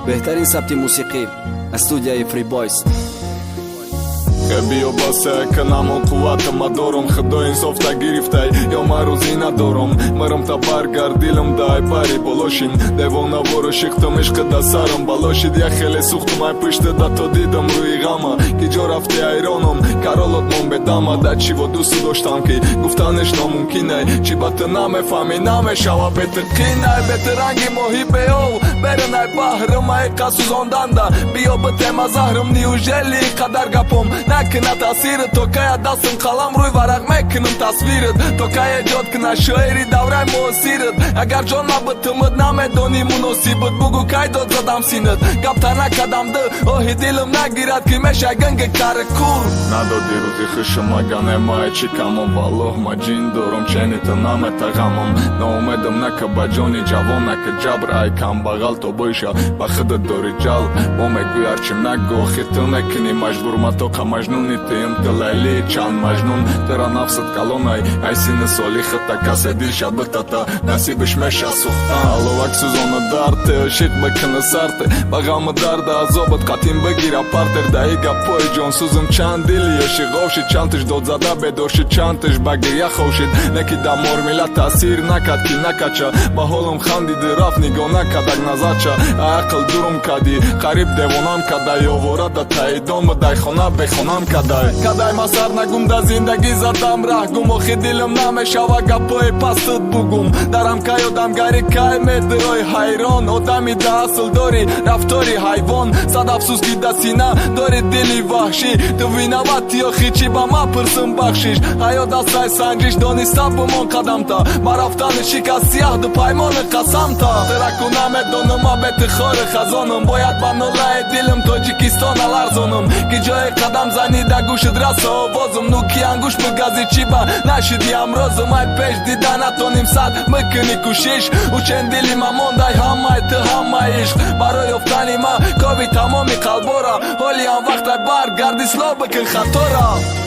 بهترین سبت موسیقی استودیوی فری بایس. بیا басе که نمون قوت ما دارم خدا انصاف تا گرفته یا من روزی ندارم مرم تا برگردیلم دای باری بلاشین دیوانا برو شیختم عشق دا سرم بلاشید یا خیلی سوختم ای پشت دا تو دیدم روی غما که جا رفته ایرانم کرالات من بدم دا چی و دوست داشتم که گفتنش ناممکنه چی با تو نمیفهمی نمیشوه بتقینه بترنگی محیبه او برن ای بحرم ای قصوزاندن دا بیا بتم زهرم نیوژلی قدر گپم نکنه تاثیر تو که دستم قلم روی ورق میکنم تصویرت تو که ایجاد کنه شعری دوره موسیرت اگر جان نبتمد نمیدونی مناسیبت بگو که داد زدم سینت گپ تا نکدم ده اوهی دلم نگیرد که میشه گنگ کار کور ندادی روزی خشم اگه مای چی کمم والله ما جین دارم چنی تو نمیتغمم ناامیدم نکه با جانی جوان نکه جبر ای کم بغل تو بایشه با خودت داری جل با میگوی هرچیم نگو خیتو نکنی مجبور ما تو که مجنونی تیم دلیلی چند مجنون ترا نفست کلونای ای سین سالی خطا کسی دیل شد بتاتا نصیبش میشه سوختن الو سوزانو درته عشق بکنه سرته با غم درد عذابت قطیم بگیره پرتر دهی گپای جان سوزم چند دیلی عشق آوشید چندش داد زده بداشید چندش بگریه خوشید نکی دمار میلت تاثیر نکد که نکچه با حالم خندید رفت نگاه نکدک نزدچه عقل دورم کدی قریب دیوانم کده یا ورد تاییدام دای خانه بخونم کدای ما سر نگم دا زندگی زدم ره گم و خیدیلم نمیشه و گپای پستت بگم درم که یادم گری که میدرای حیران آدمی ده اصل داری رفتاری حیوان صد افسوس که ده سینه داری دلی وحشی تو وینواتی یا خیچی با ما پرسم بخشیش حیات دستای سنجیش دانستم بمان قدم تا با رفتن شکست سیاه دو پیمان قسم تا ترکو نمیدونم ما بیت خار خزانم باید با نولای دلم تاجیکستان الارزانم که جای قدم زنی در گوشت رس آوازم نوکی انگوش بگذی چی با نشدی امروزم ای پیش دیدن نتونیم صد مکنی کشش و چند دلی ما موندای همه تو همه عشق برای افتانی ما کاوی تمامی قلبارا حالی هم وقت برگردی سلا بکن خطارا